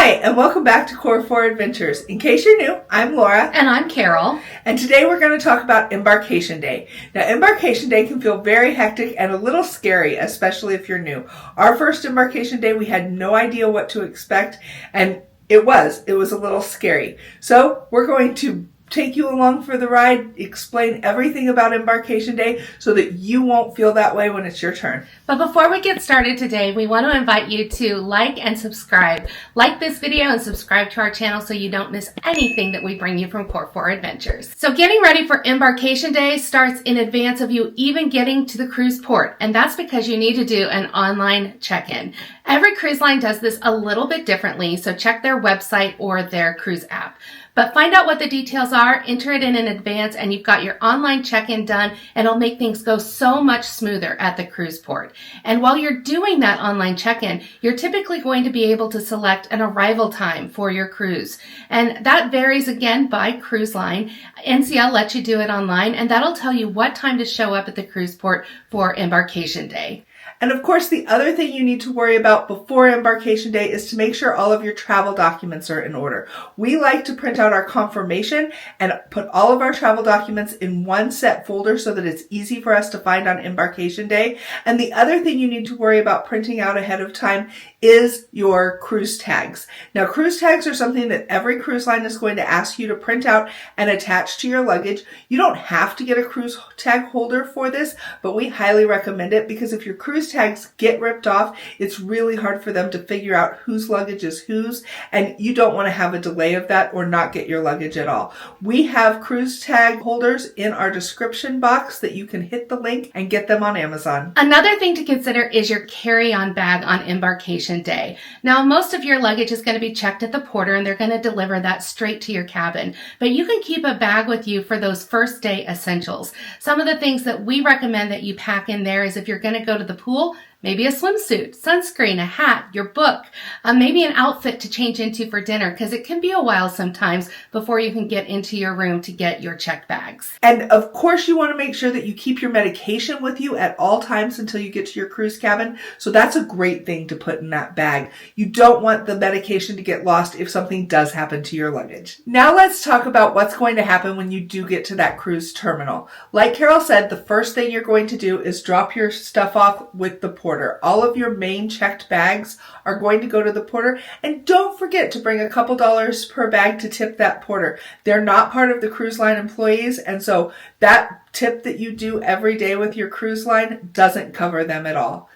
Hi, and welcome back to Core 4 Adventures. In case you're new, I'm Laura. And I'm Carol. And today we're going to talk about Embarkation Day. Now, Embarkation Day can feel very hectic and a little scary, especially if you're new. Our first Embarkation Day, we had no idea what to expect, and it was a little scary. So we're going to take you along for the ride, explain everything about Embarkation Day so that you won't feel that way when it's your turn. But before we get started today, we want to invite you to like and subscribe. Like this video and subscribe to our channel so you don't miss anything that we bring you from Core 4 Adventures. So getting ready for Embarkation Day starts in advance of you even getting to the cruise port, and that's because you need to do an online check-in. Every cruise line does this a little bit differently, so check their website or their cruise app. But find out what the details are, enter it in advance, and you've got your online check-in done, and it'll make things go so much smoother at the cruise port. And while you're doing that online check-in, you're typically going to be able to select an arrival time for your cruise. And that varies again by cruise line. NCL lets you do it online, and that'll tell you what time to show up at the cruise port for Embarkation Day. And of course, the other thing you need to worry about before Embarkation Day is to make sure all of your travel documents are in order. We like to print out our confirmation and put all of our travel documents in one set folder so that it's easy for us to find on Embarkation Day. And the other thing you need to worry about printing out ahead of time is your cruise tags. Now, cruise tags are something that every cruise line is going to ask you to print out and attach to your luggage. You don't have to get a cruise tag holder for this, but we highly recommend it because if your cruise tags get ripped off, it's really hard for them to figure out whose luggage is whose, and you don't want to have a delay of that or not get your luggage at all. We have cruise tag holders in our description box that you can hit the link and get them on Amazon. Another thing to consider is your carry-on bag on Embarkation Day. Now, most of your luggage is going to be checked at the porter, and they're going to deliver that straight to your cabin, but you can keep a bag with you for those first day essentials. Some of the things that we recommend that you pack in there is if you're going to go to the pool, maybe a swimsuit, sunscreen, a hat, your book, maybe an outfit to change into for dinner, because it can be a while sometimes before you can get into your room to get your check bags. And of course, you want to make sure that you keep your medication with you at all times until you get to your cruise cabin. So that's a great thing to put in that bag. You don't want the medication to get lost if something does happen to your luggage. Now let's talk about what's going to happen when you do get to that cruise terminal. Like Carol said, the first thing you're going to do is drop your stuff off with the porter. All of your main checked bags are going to go to the porter, and don't forget to bring a couple dollars per bag to tip that porter. They're not part of the cruise line employees, and so that tip that you do every day with your cruise line doesn't cover them at all.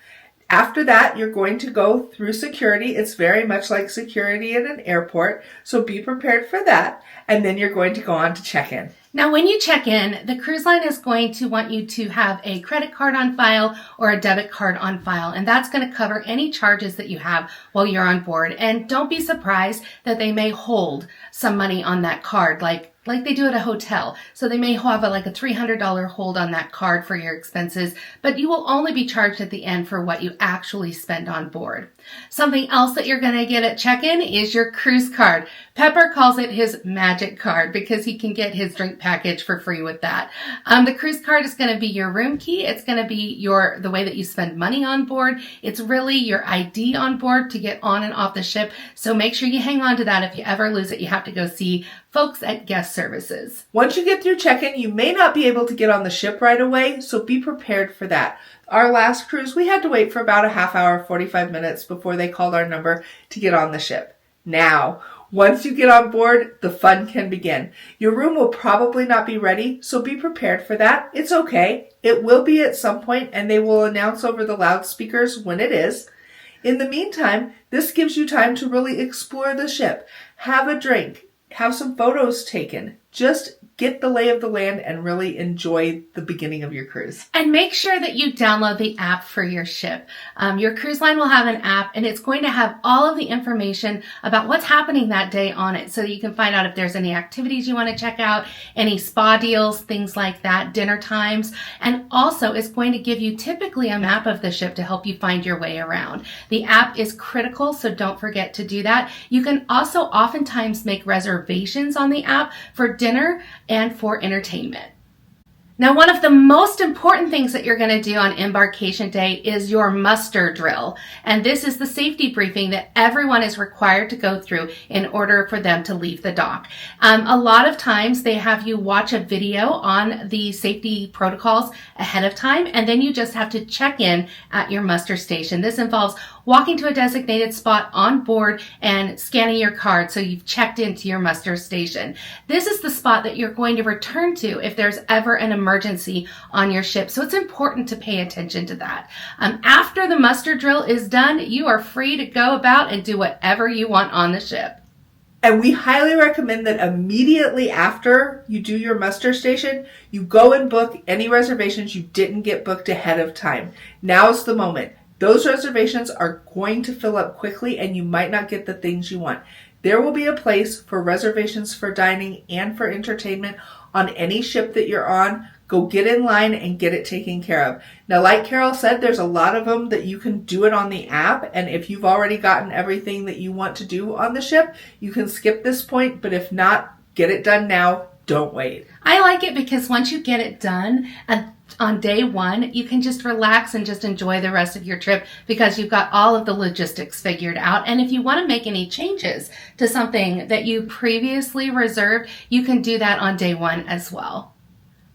After that, you're going to go through security. It's very much like security in an airport, so be prepared for that, and then you're going to go on to check-in. Now, when you check in, the cruise line is going to want you to have a credit card on file or a debit card on file, and that's going to cover any charges that you have while you're on board. And don't be surprised that they may hold some money on that card, like they do at a hotel. So they may have a $300 hold on that card for your expenses, but you will only be charged at the end for what you actually spend on board. Something else that you're going to get at check-in is your cruise card. Pepper calls it his magic card because he can get his drink package for free with that. The cruise card is going to be your room key. It's going to be the way that you spend money on board. It's really your ID on board to get on and off the ship. So make sure you hang on to that. If you ever lose it, you have to go see folks at guest services. Once you get through check-in, you may not be able to get on the ship right away, so be prepared for that. Our last cruise, we had to wait for about a half hour, 45 minutes before they called our number to get on the ship. Now, once you get on board, the fun can begin. Your room will probably not be ready, so be prepared for that. It's okay. It will be at some point, and they will announce over the loudspeakers when it is. In the meantime, this gives you time to really explore the ship, have a drink, have some photos taken. Just get the lay of the land and really enjoy the beginning of your cruise. And make sure that you download the app for your ship. Your cruise line will have an app, and it's going to have all of the information about what's happening that day on it, so that you can find out if there's any activities you want to check out, any spa deals, things like that, dinner times. And also it's going to give you typically a map of the ship to help you find your way around. The app is critical, so don't forget to do that. You can also oftentimes make reservations on the app for dinner and for entertainment. Now, one of the most important things that you're going to do on Embarkation Day is your muster drill. And this is the safety briefing that everyone is required to go through in order for them to leave the dock. A lot of times they have you watch a video on the safety protocols ahead of time, and then you just have to check in at your muster station. This involves walking to a designated spot on board and scanning your card so you've checked into your muster station. This is the spot that you're going to return to if there's ever an emergency on your ship. So it's important to pay attention to that. After the muster drill is done, you are free to go about and do whatever you want on the ship. And we highly recommend that immediately after you do your muster station, you go and book any reservations you didn't get booked ahead of time. Now's the moment. Those reservations are going to fill up quickly and you might not get the things you want. There will be a place for reservations for dining and for entertainment on any ship that you're on. Go get in line and get it taken care of. Now, like Carol said, there's a lot of them that you can do it on the app. And if you've already gotten everything that you want to do on the ship, you can skip this point. But if not, get it done now. Don't wait. I like it because once you get it done, on day one, you can just relax and just enjoy the rest of your trip because you've got all of the logistics figured out. And if you want to make any changes to something that you previously reserved, you can do that on day one as well.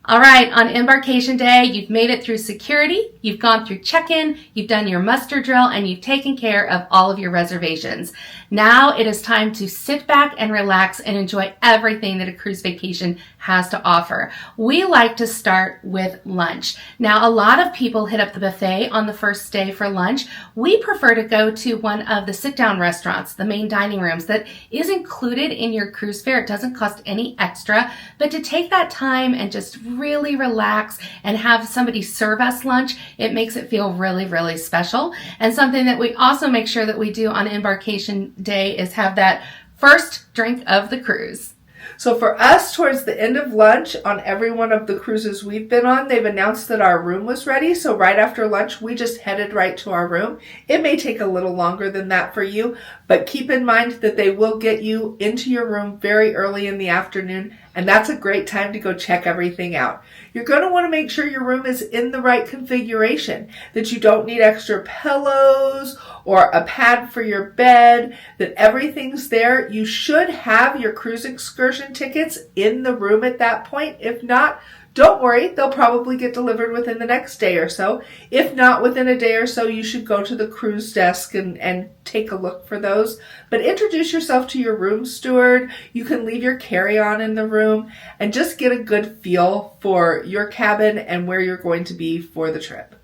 All right, on Embarkation Day, you've made it through security, you've gone through check-in, you've done your muster drill, and you've taken care of all of your reservations. Now it is time to sit back and relax and enjoy everything that a cruise vacation has to offer. We like to start with lunch. Now, a lot of people hit up the buffet on the first day for lunch. We prefer to go to one of the sit-down restaurants, the main dining rooms that is included in your cruise fare. It doesn't cost any extra, but to take that time and just really relax and have somebody serve us lunch, it makes it feel really, really special. And something that we also make sure that we do on Embarkation Day is have that first drink of the cruise. So for us, towards the end of lunch on every one of the cruises we've been on, they've announced that our room was ready. So right after lunch, we just headed right to our room. It may take a little longer than that for you, but keep in mind that they will get you into your room very early in the afternoon, and that's a great time to go check everything out. You're going to want to make sure your room is in the right configuration, that you don't need extra pillows or a pad for your bed, that everything's there. You should have your cruise excursion tickets in the room at that point. If not, don't worry, they'll probably get delivered within the next day or so. If not within a day or so, you should go to the cruise desk and take a look for those. But introduce yourself to your room steward. You can leave your carry-on in the room and just get a good feel for your cabin and where you're going to be for the trip.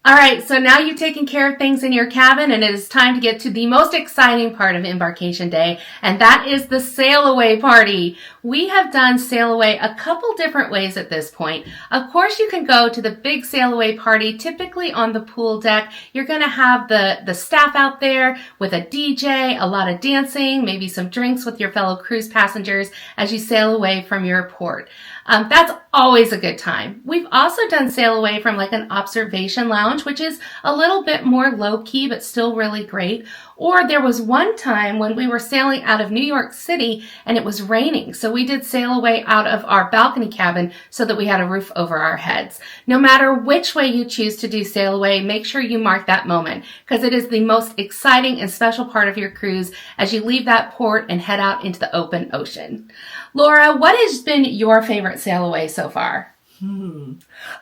All right, so now you've taken care of things in your cabin, and it is time to get to the most exciting part of Embarkation Day, and that is the sail away party. We have done sail away a couple different ways at this point. Of course, you can go to the big sail away party, typically on the pool deck. You're going to have the staff out there with a DJ, a lot of dancing, maybe some drinks with your fellow cruise passengers as you sail away from your port. That's always a good time. We've also done sail away from like an observation lounge, which is a little bit more low-key, but still really great. Or there was one time when we were sailing out of New York City and it was raining. So we did sail away out of our balcony cabin so that we had a roof over our heads. No matter which way you choose to do sail away, make sure you mark that moment because it is the most exciting and special part of your cruise as you leave that port and head out into the open ocean. Laura, what has been your favorite sail away so far?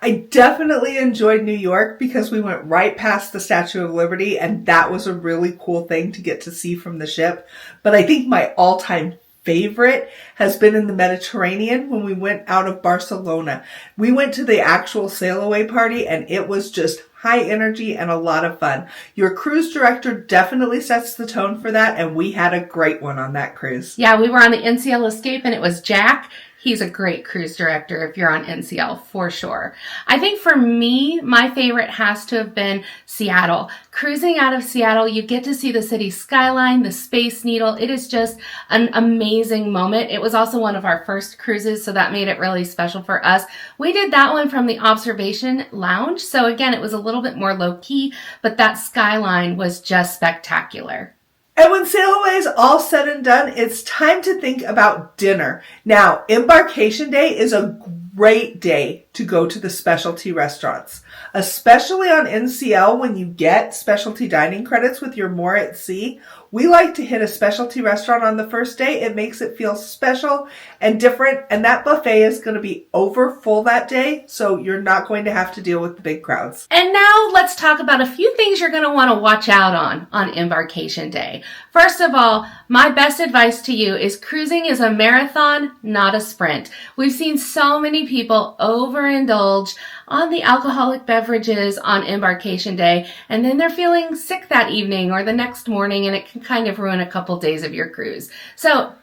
I definitely enjoyed New York because we went right past the Statue of Liberty, and that was a really cool thing to get to see from the ship. But I think my all-time favorite has been in the Mediterranean when we went out of Barcelona. We went to the actual sail away party, and it was just high energy and a lot of fun. Your cruise director definitely sets the tone for that, and we had a great one on that cruise. Yeah, we were on the NCL Escape, and it was Jack. He's a great cruise director if you're on NCL, for sure. I think for me, my favorite has to have been Seattle. Cruising out of Seattle, you get to see the city skyline, the Space Needle. It is just an amazing moment. It was also one of our first cruises, so that made it really special for us. We did that one from the observation lounge. So again, it was a little bit more low-key, but that skyline was just spectacular. And when sail away is all said and done, it's time to think about dinner. Now, Embarkation Day is a great day to go to the specialty restaurants. Especially on NCL, when you get specialty dining credits with your More at Sea, we like to hit a specialty restaurant on the first day. It makes it feel special and different, and that buffet is going to be over full that day, so you're not going to have to deal with the big crowds. And now let's talk about a few things you're going to want to watch out on Embarkation Day. First of all, my best advice to you is cruising is a marathon, not a sprint. We've seen so many people overindulge on the alcoholic beverages on Embarkation Day, and then they're feeling sick that evening or the next morning, and it can kind of ruin a couple days of your cruise. So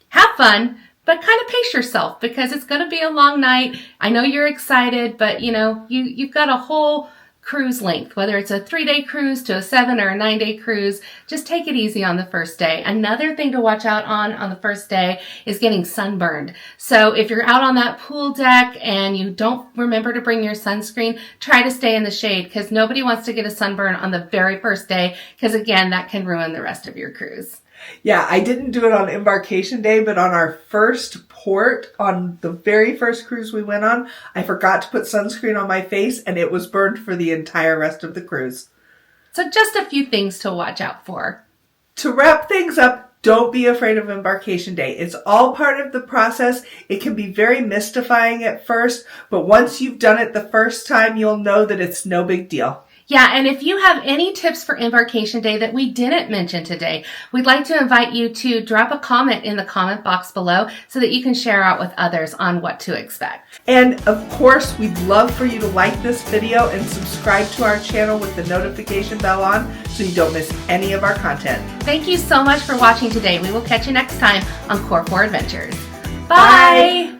have fun, but kind of pace yourself because it's going to be a long night. I know you're excited, but you've got a whole cruise length, whether it's a 3-day cruise to a 7 or a 9-day cruise. Just take it easy on the first day. Another thing to watch out on the first day is getting sunburned. So if you're out on that pool deck and you don't remember to bring your sunscreen, try to stay in the shade because nobody wants to get a sunburn on the very first day because, again, that can ruin the rest of your cruise. Yeah, I didn't do it on Embarkation Day, but on our first port, on the very first cruise we went on, I forgot to put sunscreen on my face and it was burned for the entire rest of the cruise. So just a few things to watch out for. To wrap things up, don't be afraid of Embarkation Day. It's all part of the process. It can be very mystifying at first, but once you've done it the first time, you'll know that it's no big deal. Yeah, and if you have any tips for Embarkation Day that we didn't mention today, we'd like to invite you to drop a comment in the comment box below so that you can share out with others on what to expect. And of course, we'd love for you to like this video and subscribe to our channel with the notification bell on so you don't miss any of our content. Thank you so much for watching today. We will catch you next time on Core 4 Adventures. Bye. Bye.